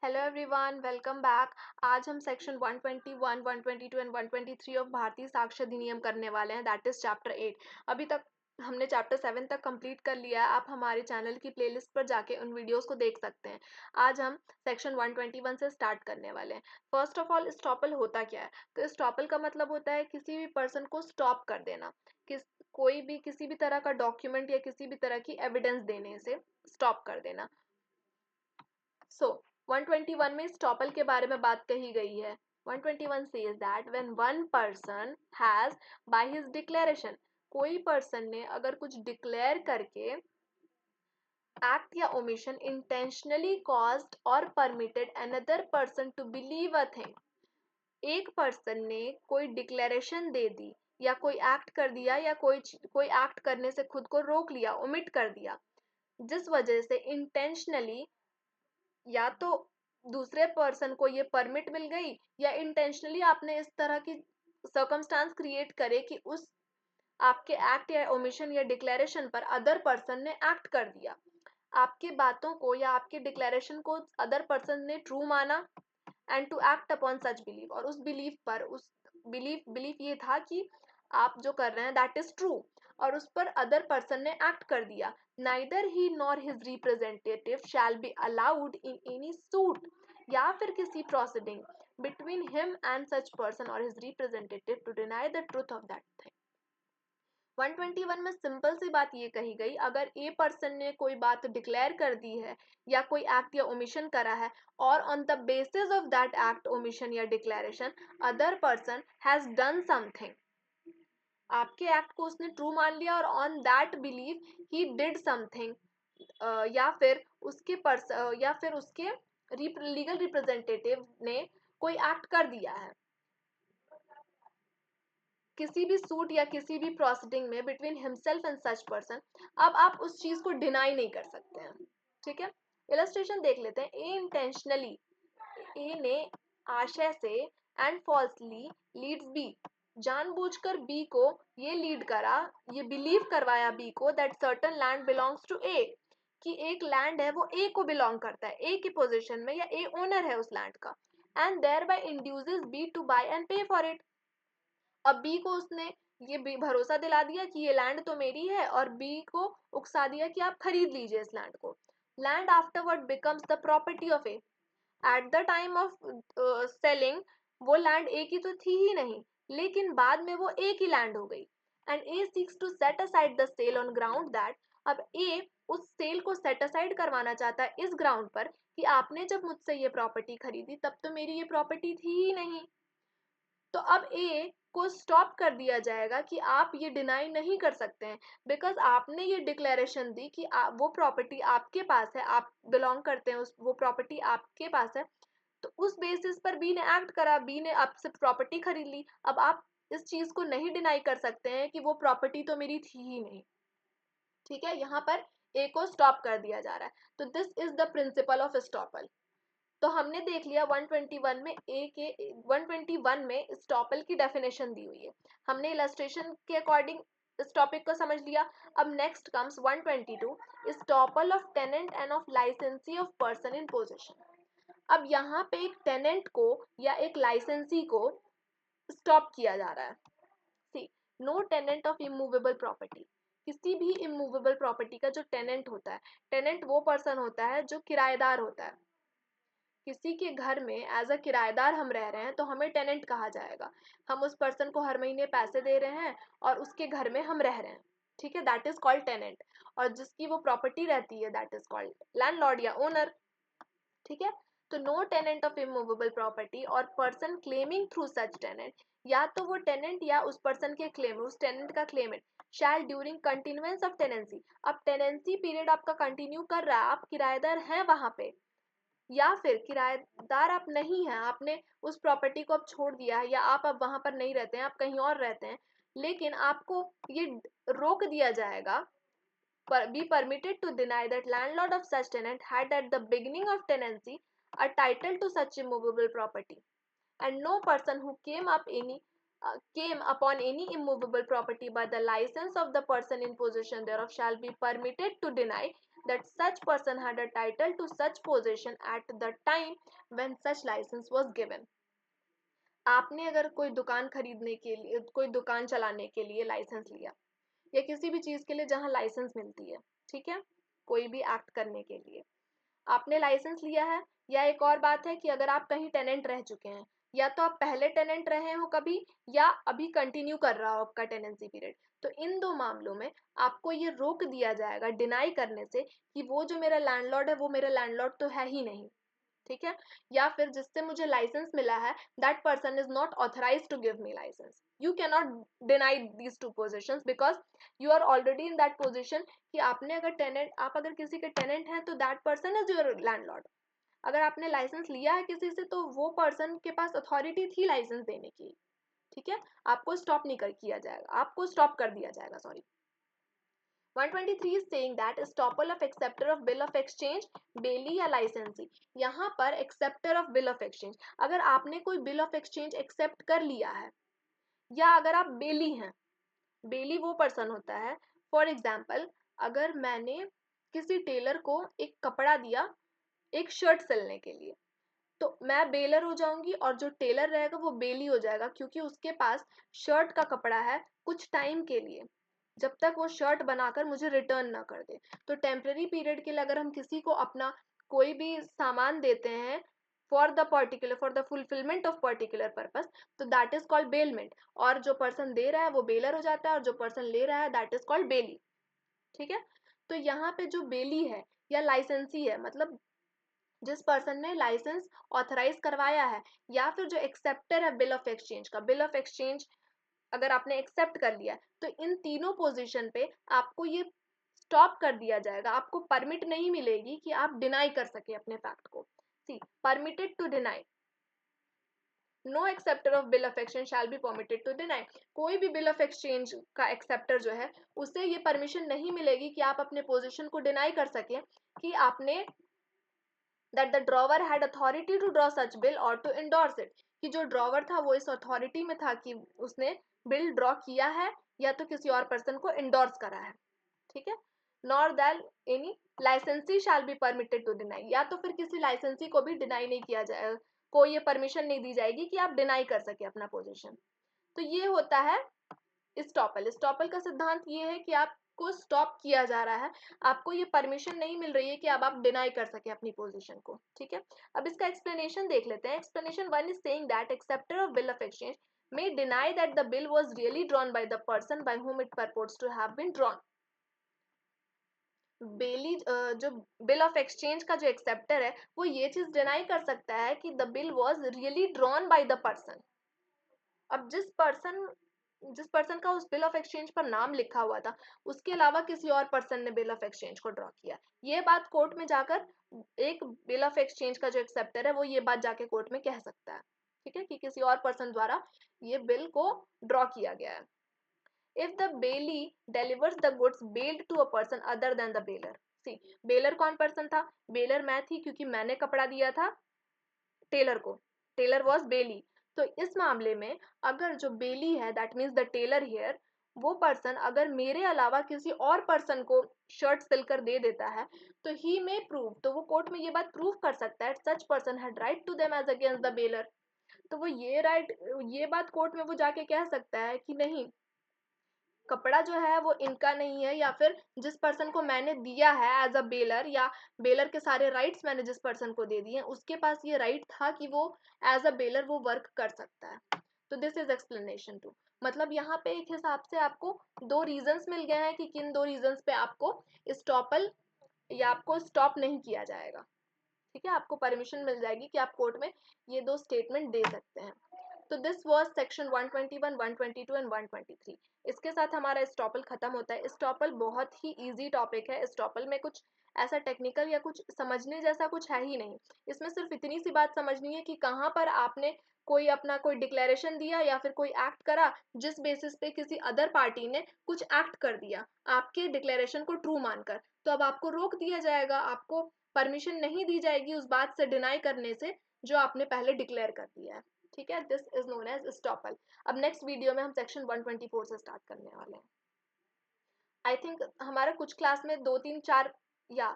Hello everyone, welcome back. आज हम section 121, 122 and 123 of भारतीय साक्ष्य अधिनियम करने वाले हैं, दैट इज चैप्टर 8। अभी तक हमने चैप्टर 7 तक कंप्लीट कर लिया है। आप हमारे चैनल की प्लेलिस्ट पर जाके उन वीडियोस को देख सकते हैं। आज हम सेक्शन 121 से स्टार्ट करने वाले हैं। फर्स्ट ऑफ ऑल, स्टॉपल होता क्या है? तो स्टॉपल का मतलब होता है किसी भी पर्सन को स्टॉप कर देना, कोई भी किसी भी तरह का डॉक्यूमेंट या किसी भी तरह की एविडेंस देने से स्टॉप कर देना। सो 121 में स्टॉपल के बारे में बात कही गई है। 121 says that when one person has by his declaration, कोई पर्सन ने अगर कुछ डिक्लेयर करके एक्ट या ओमिशन इंटेंशनली कॉज्ड और permitted another person to believe a thing, एक पर्सन ने कोई डिक्लेरेशन दे दी या कोई एक्ट कर दिया या कोई एक्ट करने से खुद को रोक लिया, ओमिट कर दिया, जिस वजह से इंटेंशनली या तो दूसरे पर्सन को ये परमिट मिल गई या इंटेंशनली आपने इस तरह की सर्कमस्टांस क्रिएट करे कि उस आपके एक्ट या ओमिशन या डिक्लेरेशन पर अदर पर्सन ने एक्ट कर दिया। आपके बातों को या आपके डिक्लेरेशन को अदर पर्सन ने ट्रू माना and to act upon such believe, और उस बिलीव पर उस बिलीफ ये था कि आप जो कर रहे हैं दैट इज ट्रू, और उस पर अदर पर्सन ने एक्ट कर दिया। Neither he nor his representative shall be allowed in any suit, या फिर किसी proceeding between him and such person और his representative to deny the truth of that thing. 121 में सिंपल सी बात ये कही गई, अगर ए पर्सन ने कोई बात डिक्लेयर कर दी है या कोई एक्ट या ओमिशन करा है और on the basis of that act, omission या declaration other person has done something, आपके एक्ट को उसने ट्रू मान लिया और on that believe he did something, या फिर उसके लीगल रिप्रेजेंटेटिव ने कोई एक्ट कर दिया है किसी भी सूट या किसी भी प्रोसीडिंग में between himself and such person, अब आप उस चीज को डिनाई नहीं कर सकते हैं। ठीक है, इलस्ट्रेशन देख लेते हैं। ए इंटेंशनली, ए ने आशय से एंड फॉल्सली लीड्स बी, जानबूझकर बी को ये लीड करा, ये बिलीव करवाया बी को that certain land belongs to A, कि एक लैंड है वो ए को बिलोंग करता है, ए की पोजीशन में, या ए ओनर है उस लैंड का, and thereby induces B to buy and pay for it. अब बी को उसने ये भरोसा दिला दिया कि ये लैंड तो मेरी है, और बी को उकसा दिया कि आप खरीद लीजिए इस लैंड को। Land afterward becomes the property of A. At the time of selling वो लैंड ए की तो थी ही नहीं, लेकिन बाद में वो ए की लैंड हो गई, and A seeks to set aside the sale on ground that, अब ए उस सेल को सेट असाइड करवाना चाहता है इस ग्राउंड पर कि आपने जब मुझसे ये प्रॉपर्टी खरीदी तब तो मेरी ये प्रॉपर्टी थी ही नहीं। तो अब ए को स्टॉप कर दिया जाएगा कि आप ये डिनाई नहीं कर सकते हैं, बिकॉज आपने ये डिक्लेरेशन दी कि वो प्रॉपर्टी आपके पास है, आप बिलोंग करते हैं, वो प्रॉपर्टी आपके पास है। तो उस बेसिस पर बी ने एक्ट करा, बी ने आपसे प्रॉपर्टी खरीद ली। अब आप इस चीज को नहीं डिनाई कर सकते हैं कि वो प्रॉपर्टी तो मेरी थी ही नहीं। ठीक है, यहाँ पर ए को स्टॉप कर दिया जा रहा है। तो this is the principle of estoppel. तो हमने देख लिया 121 में ए के 121 में स्टॉपल की डेफिनेशन दी हुई है, हमने इलस्ट्रेशन के अकॉर्डिंग इस टॉपिक को समझ लिया। अब next comes 122, estoppel of tenant and of licensee of person in position. अब यहाँ पे एक टेनेंट को या एक लाइसेंसी को स्टॉप किया जा रहा है। See, no tenant of immovable property, किसी भी इमूवेबल प्रॉपर्टी का जो टेनेंट होता है, टेनेंट वो पर्सन होता है जो किराएदार होता है। किसी के घर में एज अ किराएदार हम रह रहे हैं तो हमें टेनेंट कहा जाएगा। हम उस पर्सन को हर महीने पैसे दे रहे हैं और उसके घर में हम रह रहे हैं, ठीक है, दैट इज कॉल्ड टेनेंट। और जिसकी वो प्रॉपर्टी रहती है दैट इज कॉल्ड लैंडलॉर्ड या ओनर। ठीक है, तो no tenant of immovable property और person claiming through such tenant, या तो वो टेनेंट या उस पर्सन के क्लेम, उस टेनेंट का claimant shall during continuance of tenancy, अब टेनेंसी पीरियड आपका कंटिन्यू कर रहा है, आप किराएदार हैं वहां पे, या फिर किराएदार आप नहीं हैं, आपने उस प्रॉपर्टी को अब छोड़ दिया है, या आप अब वहां पर नहीं रहते हैं, आप कहीं और रहते हैं, लेकिन आपको ये रोक दिया जाएगा, be permitted to deny that landlord of such tenant had at the beginning of tenancy a title to such immovable property, and no person who came upon any immovable property by the license of the person in possession thereof shall be permitted to deny that such person had a title to such possession at the time when such license was given. आपने अगर कोई दुकान खरीदने के लिए, कोई दुकान चलाने के लिए लाइसेंस लिया, या किसी भी चीज़ के लिए जहाँ लाइसेंस मिलती है, ठीक है, कोई भी एक्ट करने के लिए आपने लाइसेंस लिया है, या एक और बात है कि अगर आप कहीं टेनेंट रह चुके हैं, या तो आप पहले टेनेंट रहे हो कभी, या अभी कंटिन्यू कर रहा हो आपका टेनेंसी पीरियड, तो इन दो मामलों में आपको ये रोक दिया जाएगा डिनाई करने से कि वो जो मेरा लैंडलॉर्ड है वो मेरा लैंडलॉर्ड तो है ही नहीं, ठीक है, या फिर जिससे मुझे लाइसेंस मिला है that person is not authorised to give me licence. You can not deny these two positions because you are already in that position कि आपने अगर टेनेंट, आप अगर किसी के टेनेंट हैं तो that person is your landlord. अगर आपने लाइसेंस लिया है किसी से तो वो पर्सन के पास अथॉरिटी थी लाइसेंस देने की, ठीक है, आपको स्टॉप नहीं कर किया जाएगा, आपको स्टॉप कर दिया जाएगा, sorry. 123 is saying that estoppel of acceptor of bill of exchange, बेली या लाइसेंसी. यहाँ पर acceptor of bill of exchange, अगर आपने कोई बिल ऑफ एक्सचेंज एक्सेप्ट कर लिया है, या अगर आप बेली हैं, बेली वो पर्सन होता है, फॉर एग्जाम्पल अगर मैंने किसी टेलर को एक कपड़ा दिया एक शर्ट सिलने के लिए, तो मैं बेलर हो जाऊंगी और जो टेलर रहेगा वो बेली हो जाएगा, क्योंकि उसके पास शर्ट का कपड़ा है कुछ टाइम के लिए, जब तक वो शर्ट बनाकर मुझे रिटर्न ना कर दे. तो टेम्पररी पीरियड के लिए अगर हम किसी को अपना कोई भी सामान देते हैं for the fulfilment of particular purpose, तो दैट इज कॉल्ड बेलमेंट, और जो पर्सन दे रहा है वो बेलर हो जाता है और जो पर्सन ले रहा है दैट इज कॉल्ड बेली, ठीक है. तो यहाँ पे जो बेली है या लाइसेंसी है, मतलब जिस पर्सन ने लाइसेंस ऑथराइज करवाया है, या फिर जो एक्सेप्टर है बिल ऑफ एक्सचेंज का, बिल ऑफ एक्सचेंज अगर आपने एक्सेप्ट कर लिया, तो इन तीनों पोजीशन पे आपको ये स्टॉप कर दिया जाएगा, आपको परमिट नहीं मिलेगी कि आप डिनाई कर सके अपने फैक्ट को. See permitted to deny, no acceptor of bill of exchange shall be permitted to deny. कोई भी बिल ऑफ एक्सचेंज का एक्सेप्टर जो है उसे ये परमिशन नहीं मिलेगी कि आप अपने पोजीशन को डिनाई कर सके कि आपने that the drawer had authority to draw such bill or to endorse it, कि जो ड्रॉवर था वो इस अथॉरिटी में था कि उसने बिल ड्रॉ किया है या तो किसी और पर्सन को इंडोर्स करा है, ठीक है. Nor that any licensee shall be permitted to deny, या तो फिर किसी लाइसेंसी को भी डिनाई नहीं किया जाए, को ये परमिशन नहीं दी जाएगी कि आप डिनाई कर सके अपना पोजीशन. तो ये होता है स्टॉपल. स्टॉपल का सिद्धांत ये है कि आपको स्टॉप किया जा रहा है, आपको ये परमिशन नहीं मिल रही है कि अब आप डिनाई कर सके अपनी पोजीशन को, ठीक है. अब इसका एक्सप्लेनेशन देख लेते हैं. Explanation 1 is saying that acceptor of bill of exchange may deny that the bill was really drawn by the person by whom it purports to have been drawn. बेली जो बिल ऑफ एक्सचेंज का जो acceptor है वो ये चीज deny कर सकता है कि the bill was really drawn by the person. अब जिस पर्सन का उस बिल ऑफ एक्सचेंज पर नाम लिखा हुआ था उसके अलावा किसी और पर्सन ने बिल ऑफ एक्सचेंज को ड्रॉ किया, ये बात कोर्ट में जाकर एक बिल ऑफ एक्सचेंज का जो एक्सेप्टर है वो ये बात जाके कोर्ट में कह सकता है, ठीक है, कि किसी और पर्सन द्वारा ये बिल को ड्रॉ किया गया है. If the bailee delivers the goods bailed to a person other than the bailor. See bailor कौन पर्सन था, बेलर मैं थी क्योंकि मैंने कपड़ा दिया था टेलर को, टेलर वॉज बेली. तो इस मामले में अगर जो बेली है that means the tailor here, वो पर्सन अगर मेरे अलावा किसी और पर्सन को शर्ट सिलकर दे देता है तो ही मे प्रूव, तो वो कोर्ट में ये बात प्रूव कर सकता है such person had right to them as against the bailor. तो वो ये बात कोर्ट में वो जाके कह सकता है कि नहीं, कपड़ा जो है वो इनका नहीं है, या फिर जिस पर्सन को मैंने दिया है एज अ बेलर, या बेलर के सारे राइट्स मैंने जिस पर्सन को दे दिए उसके पास ये राइट था कि वो एज अ बेलर वो वर्क कर सकता है. तो दिस इज एक्सप्लेनेशन 2. मतलब यहाँ पे एक हिसाब से आपको दो रीजंस मिल गए हैं कि किन दो रीजंस पे आपको स्टॉपल या आपको स्टॉप नहीं किया जाएगा, ठीक है, आपको परमिशन मिल जाएगी कि आप कोर्ट में ये दो स्टेटमेंट दे सकते हैं. तो दिस वाज सेक्शन 121, 122 एंड 123. इसके साथ हमारा स्टॉपल खत्म होता है. स्टॉपल बहुत ही इजी टॉपिक है. स्टॉपल में कुछ ऐसा टेक्निकल या कुछ समझने जैसा कुछ है ही नहीं. इसमें सिर्फ इतनी सी बात समझनी है कि कहाँ पर आपने कोई अपना कोई डिक्लेरेशन दिया या फिर कोई एक्ट करा जिस बेसिस पे किसी अदर पार्टी ने कुछ एक्ट कर दिया आपके डिक्लेरेशन को ट्रू मानकर, तो अब आपको रोक दिया जाएगा, आपको परमिशन नहीं दी जाएगी उस बात से डिनाई करने से जो आपने पहले डिक्लेयर कर दिया है, ठीक है. This is known as estoppel. अब नेक्स्ट वीडियो में हम सेक्शन 124 से स्टार्ट करने वाले हैं. आई थिंक हमारा कुछ क्लास में 2 3 4 या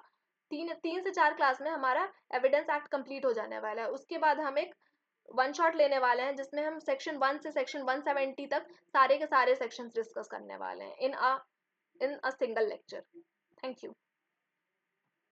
3 से 4 क्लास में हमारा एविडेंस एक्ट कंप्लीट हो जाने वाला है। उसके बाद हम एक वन शॉट लेने वाले हैं जिसमें हम सेक्शन 1 से सेक्शन 170 तक सारे के सारे सेक्शंस डिस्कस करने वाले हैं in a single lecture. Thank you.